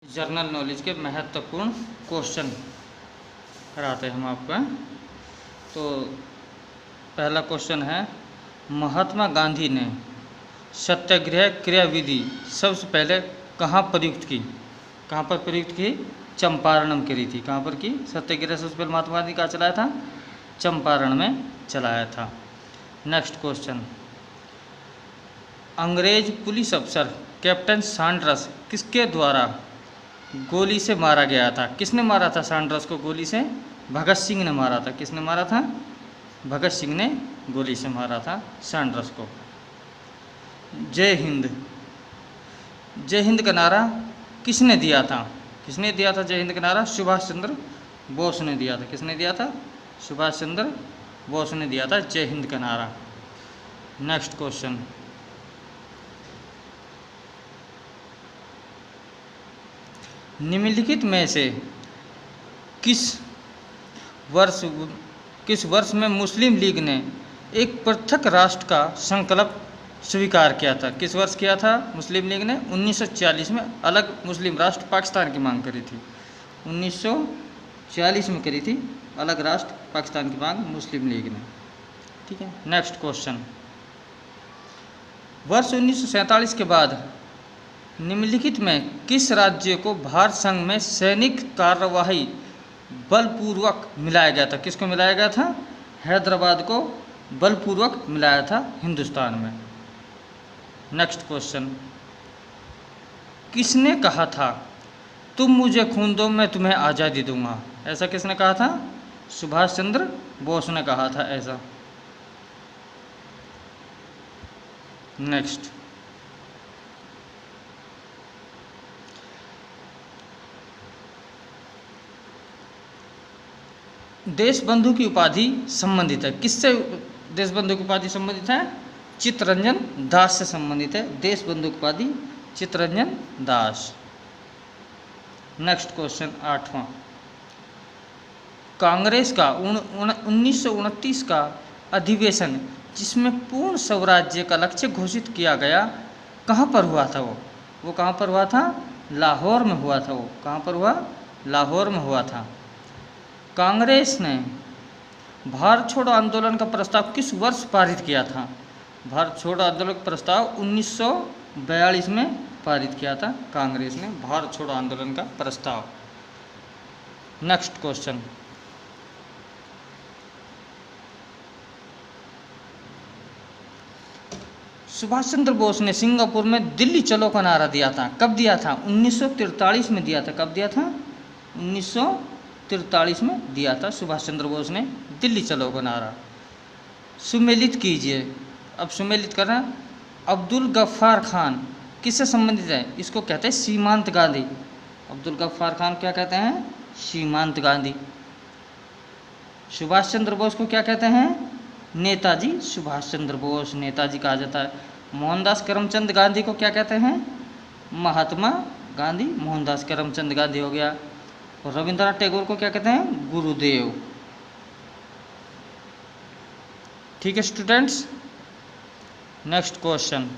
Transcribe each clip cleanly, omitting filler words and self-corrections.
General knowledge के महत्वपूर्ण question कराते हैं हम आपको। तो पहला क्वेश्चन है, महात्मा गांधी ने सत्याग्रह क्रियाविधि सबसे पहले कहाँ प्रयुक्त की? कहाँ पर प्रयुक्त की? चंपारण करी थी। कहाँ पर की? सत्याग्रह सबसे पहले महात्मा गांधी कहाँ चलाया था? चंपारण में चलाया था। नेक्स्ट क्वेश्चन, अंग्रेज पुलिस अफसर कैप्टन सैंडर्स किसके द्वारा गोली से मारा गया था? किसने मारा था सैंडर्स को गोली से? भगत सिंह ने मारा था। किसने मारा था? भगत सिंह ने गोली से मारा था सैंडर्स को। जय हिंद, जय हिंद का नारा किसने दिया था? किसने दिया था जय हिंद का नारा? सुभाष चंद्र बोस ने दिया था। किसने दिया था? सुभाष चंद्र बोस ने दिया था जय हिंद का नारा। नेक्स्ट क्वेश्चन, निम्नलिखित में से किस वर्ष में मुस्लिम लीग ने एक पृथक राष्ट्र का संकल्प स्वीकार किया था? किस वर्ष किया था मुस्लिम लीग ने? 1940 में अलग मुस्लिम राष्ट्र पाकिस्तान की मांग करी थी। 1940 में करी थी अलग राष्ट्र पाकिस्तान की मांग मुस्लिम लीग ने। ठीक है। नेक्स्ट क्वेश्चन, वर्ष 1947 के बाद निम्नलिखित में किस राज्य को भारत संघ में सैनिक कार्यवाही बलपूर्वक मिलाया गया था? किसको मिलाया गया था? हैदराबाद को बलपूर्वक मिलाया था हिंदुस्तान में। नेक्स्ट क्वेश्चन, किसने कहा था तुम मुझे खून दो मैं तुम्हें आज़ादी दूंगा? ऐसा किसने कहा था? सुभाष चंद्र बोस ने कहा था ऐसा। नेक्स्ट, देशबंधु की उपाधि संबंधित है किससे? देशबंधु की उपाधि संबंधित है चित्तरंजन दास से संबंधित है। देशबंधु की उपाधि चित्तरंजन दास। नेक्स्ट क्वेश्चन, 8वां, कांग्रेस का 1929 का अधिवेशन जिसमें पूर्ण स्वराज्य का लक्ष्य घोषित किया गया कहाँ पर हुआ था? वो कहाँ पर हुआ था? लाहौर में हुआ था। वो कहाँ पर हुआ? लाहौर में हुआ था। कांग्रेस ने भारत छोड़ो आंदोलन का प्रस्ताव किस वर्ष पारित किया था? भारत छोड़ो आंदोलन का प्रस्ताव 1942 में पारित किया था कांग्रेस ने भारत छोड़ो आंदोलन का प्रस्ताव। नेक्स्ट क्वेश्चन, सुभाष चंद्र बोस ने सिंगापुर में दिल्ली चलो का नारा दिया था। कब दिया था? 1943 में दिया था। कब दिया था? 1943 में दिया था सुभाष चंद्र बोस ने दिल्ली चलो का नारा। सुमेलित कीजिए। अब सुमेलित करना, अब्दुल गफ्फार खान किससे संबंधित है? इसको कहते हैं सीमांत गांधी। अब्दुल गफ्फार खान क्या कहते हैं? सीमांत गांधी। सुभाष चंद्र बोस को क्या कहते हैं? नेताजी सुभाष चंद्र बोस, नेताजी कहा जाता है। मोहनदास करमचंद गांधी को क्या कहते हैं? महात्मा गांधी, मोहनदास करमचंद गांधी हो गया। और रविंद्रनाथ टैगोर को क्या कहते हैं? गुरुदेव। ठीक है स्टूडेंट्स। नेक्स्ट क्वेश्चन,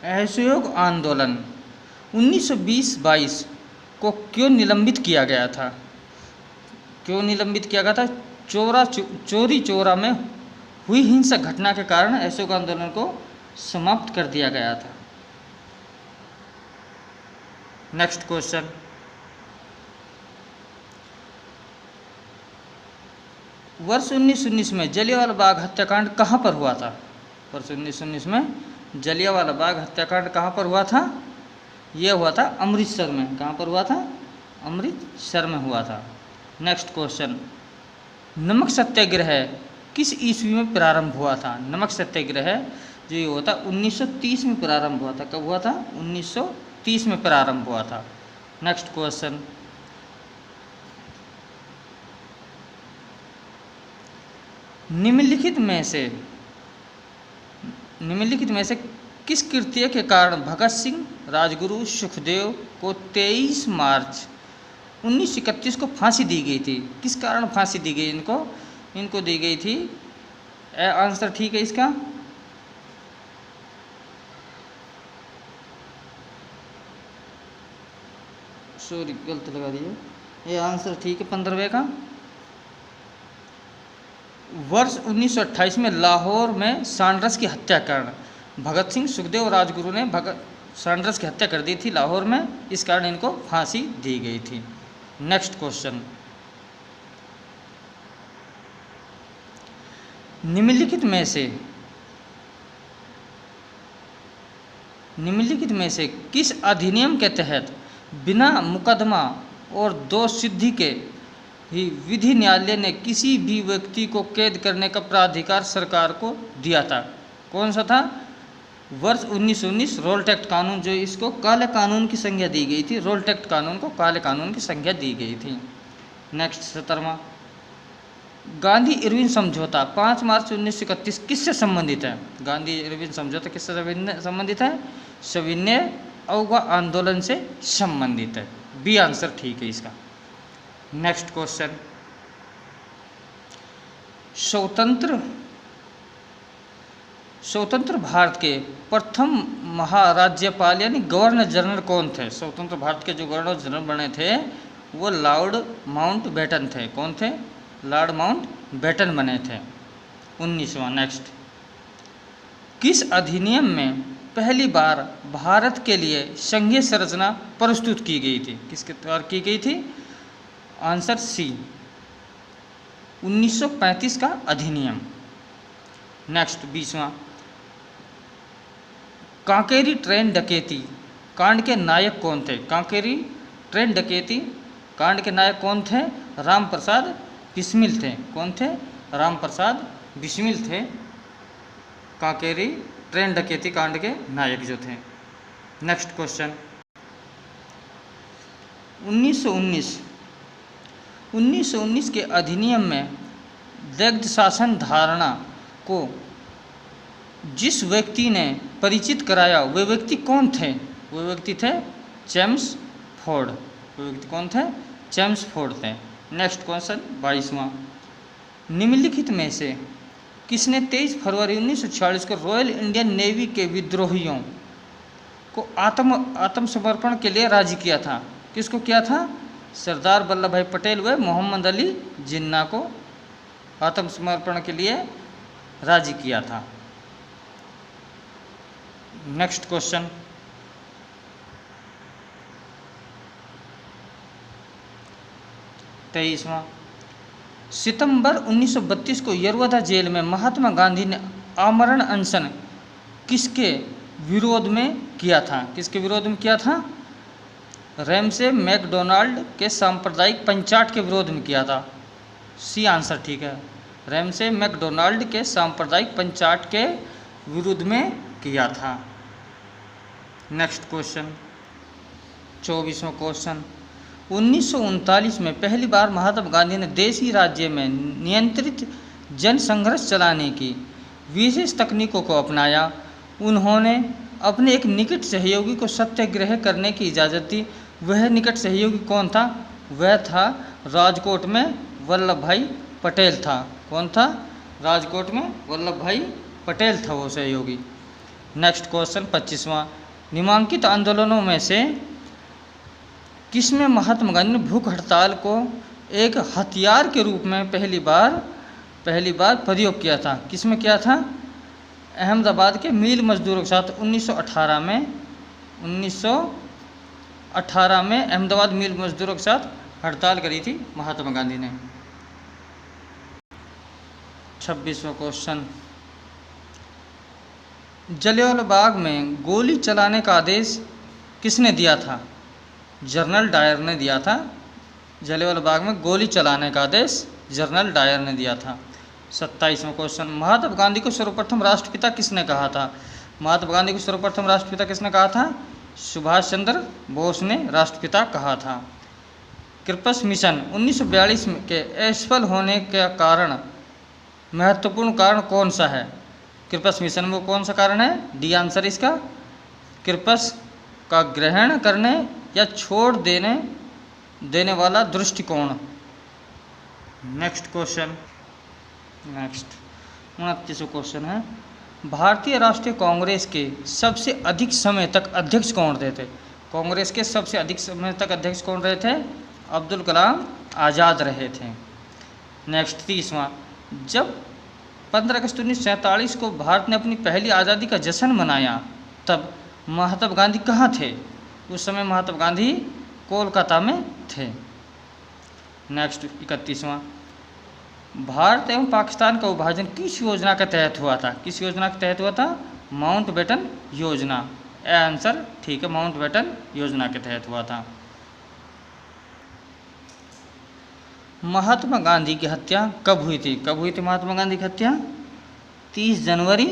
असहयोग आंदोलन 1920-22 को क्यों निलंबित किया गया था? क्यों निलंबित किया गया था? चोरी चोरा में हुई हिंसक घटना के कारण असहयोग आंदोलन को समाप्त कर दिया गया था। नेक्स्ट क्वेश्चन, वर्ष 1919 में जलियांवाला बाग हत्याकांड कहाँ पर हुआ था? वर्ष 1919 में जलियांवाला बाग हत्याकांड कहाँ पर हुआ था? यह हुआ था अमृतसर में। कहाँ पर हुआ था? अमृतसर में हुआ था। नेक्स्ट क्वेश्चन, नमक सत्याग्रह किस ईस्वी में प्रारंभ हुआ था? नमक सत्याग्रह जो ये हुआ था 1930 में प्रारंभ हुआ था। कब हुआ था? 1930 में प्रारंभ हुआ था। नेक्स्ट क्वेश्चन, निम्नलिखित में से किस कृत्य के कारण भगत सिंह, राजगुरु, सुखदेव को 23 मार्च 1931 को फांसी दी गई थी? किस कारण फांसी दी गई इनको दी गई थी? आंसर ठीक है इसका सॉरी गलत लगा दिया, ये आंसर ठीक है 15वें का। वर्ष 1928 में लाहौर में सैंडर्स की हत्या कारण भगत सिंह, सुखदेव और राजगुरु ने सैंडर्स की हत्या कर दी थी लाहौर में, इस कारण इनको फांसी दी गई थी। नेक्स्ट क्वेश्चन, निम्नलिखित में से किस अधिनियम के तहत बिना मुकदमा और दोष सिद्धि के ही विधि न्यायालय ने किसी भी व्यक्ति को कैद करने का प्राधिकार सरकार को दिया था? कौन सा था? वर्ष 1919 रोल्ट एक्ट कानून, जो इसको काले कानून की संज्ञा दी गई थी। रोल्ट एक्ट कानून को काले कानून की संज्ञा दी गई थी। नेक्स्ट 17वां, गांधी इरविन समझौता 5 मार्च 1931 किससे संबंधित है? गांधी इरविन समझौता किससे संबंधित है? सविनय अवज्ञा आंदोलन से संबंधित है। बी आंसर ठीक है इसका। नेक्स्ट क्वेश्चन, स्वतंत्र भारत के प्रथम महाराज्यपाल यानी गवर्नर जनरल कौन थे? स्वतंत्र भारत के जो गवर्नर जनरल बने थे वो लॉर्ड माउंटबेटन थे। कौन थे? लॉर्ड माउंटबेटन बने थे। 19वां, नेक्स्ट, किस अधिनियम में पहली बार भारत के लिए संघीय संरचना प्रस्तुत की गई थी? किसके द्वारा की गई थी? आंसर सी, 1935 का अधिनियम। नेक्स्ट 20वां, कांकेरी ट्रेन डकैती कांड के नायक कौन थे? कांकेरी ट्रेन डकैती कांड के नायक कौन थे? राम प्रसाद बिस्मिल थे। कौन थे? राम प्रसाद बिस्मिल थे कांकेरी ट्रेन डकैती कांड के नायक जो थे। नेक्स्ट क्वेश्चन, 1919 के अधिनियम में दग्ध शासन धारणा को जिस व्यक्ति ने परिचित कराया वे व्यक्ति कौन थे? वे व्यक्ति थे जेम्स फोर्ड। वे व्यक्ति कौन थे? जेम्स फोर्ड थे। नेक्स्ट क्वेश्चन 22वां, निम्नलिखित में से किसने 23 फरवरी 1946 को रॉयल इंडियन नेवी के विद्रोहियों को आत्मसमर्पण के लिए राजी किया था? किसको किया था? सरदार वल्लभ भाई पटेल व मोहम्मद अली जिन्ना को आत्मसमर्पण के लिए राजी किया था। नेक्स्ट क्वेश्चन, तेईसवां, सितंबर 1932 को यरवदा जेल में महात्मा गांधी ने आमरण अनशन किसके विरोध में किया था? किसके विरोध में किया था? रैमसे मैकडोनाल्ड के सांप्रदायिक पंचाट के विरोध में किया था। सी आंसर ठीक है, रैमसे मैकडोनाल्ड के सांप्रदायिक पंचाट के विरुद्ध में किया था। नेक्स्ट क्वेश्चन 24वां क्वेश्चन, 1939 में पहली बार महात्मा गांधी ने देशी राज्य में नियंत्रित जन संघर्ष चलाने की विशेष तकनीकों को अपनाया। उन्होंने अपने एक निकट सहयोगी को सत्याग्रह करने की इजाज़त दी। वह निकट सहयोगी कौन था? वह था राजकोट में वल्लभ भाई पटेल था। कौन था? राजकोट में वल्लभ भाई पटेल था वो सहयोगी। नेक्स्ट क्वेश्चन 25वां, निम्नलिखित आंदोलनों में से किसमें महात्मा गांधी ने भूख हड़ताल को एक हथियार के रूप में पहली बार प्रयोग किया था? किसमें किया था? अहमदाबाद के मिल मजदूरों के साथ 1918 में अहमदाबाद मिल मजदूरों के साथ हड़ताल करी थी महात्मा गांधी ने। 26वां क्वेश्चन, जलियांवाला बाग में गोली चलाने का आदेश किसने दिया था? जनरल डायर ने दिया था। जलियांवाला बाग में गोली चलाने का आदेश जनरल डायर ने दिया था। 27वां क्वेश्चन, महात्मा गांधी को सर्वप्रथम राष्ट्रपिता किसने कहा था? महात्मा गांधी को सर्वप्रथम राष्ट्रपिता किसने कहा था? सुभाष चंद्र बोस ने राष्ट्रपिता कहा था। क्रिप्स मिशन 1942 के असफल होने का कारण, महत्वपूर्ण कारण कौन सा है? क्रिप्स मिशन में कौन सा कारण है? डी आंसर इसका, क्रिप्स का ग्रहण करने या छोड़ देने वाला दृष्टिकोण। नेक्स्ट क्वेश्चन, 29वां क्वेश्चन है, भारतीय राष्ट्रीय कांग्रेस के सबसे अधिक समय तक अध्यक्ष कौन रहे थे? कांग्रेस के सबसे अधिक समय तक अध्यक्ष कौन रहे थे? अब्दुल कलाम आज़ाद रहे थे। नेक्स्ट 30वां, जब 15 अगस्त 1947 को भारत ने अपनी पहली आज़ादी का जश्न मनाया तब महात्मा गांधी कहाँ थे? उस समय महात्मा गांधी कोलकाता में थे। नेक्स्ट 31वां, भारत एवं पाकिस्तान का विभाजन किस योजना के तहत हुआ था? किस योजना के तहत हुआ था? माउंटबेटन योजना। आंसर ठीक है, माउंटबेटन योजना के तहत हुआ था। महात्मा गांधी की हत्या कब हुई थी? कब हुई थी महात्मा गांधी की हत्या? 30 जनवरी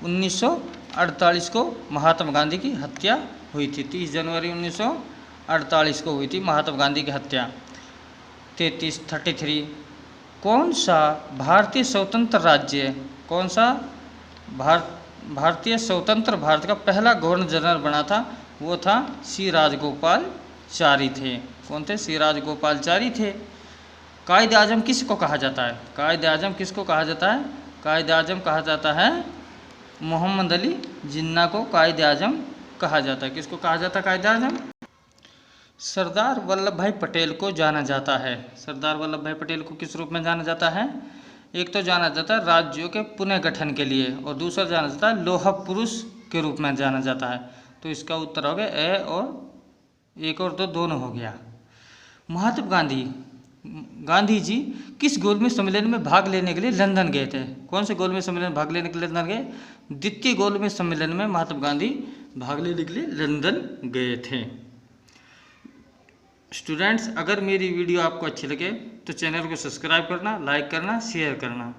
1948 को महात्मा गांधी की हत्या हुई थी। 30 जनवरी 1948 को हुई थी महात्मा गांधी की हत्या। 33 कौन सा भारतीय स्वतंत्र राज्य, कौन सा भारतीय स्वतंत्र भारत का पहला गवर्नर जनरल बना था? वो था सी राजगोपालचारी थे। कौन थे? सी राजगोपालचारी थे। कायदे आजम किसको कहा जाता है? कायदे आजम किसको कहा जाता है? कायदे आजम कहा जाता है मोहम्मद अली जिन्ना को कायदे आजम कहा जाता है। किसको कहा जाता है कायदे आजम? सरदार वल्लभ भाई पटेल को जाना जाता है, सरदार वल्लभ भाई पटेल को किस रूप में जाना जाता है? एक तो जाना जाता है राज्यों के पुनर्गठन के लिए और दूसरा जाना जाता है लौह पुरुष के रूप में जाना जाता है। तो इसका उत्तर हो गया ए, और एक और दो दोनों हो गया। महात्मा गांधी जी किस गोलमेज सम्मेलन में भाग लेने के लिए लंदन गए थे? कौन से गोलमेज सम्मेलन में भाग लेने के लिए लंदन गए? द्वितीय गोलमेज सम्मेलन में महात्मा गांधी भाग लेने के लिए लंदन गए थे। स्टूडेंट्स, अगर मेरी वीडियो आपको अच्छी लगे तो चैनल को सब्सक्राइब करना, लाइक करना, शेयर करना।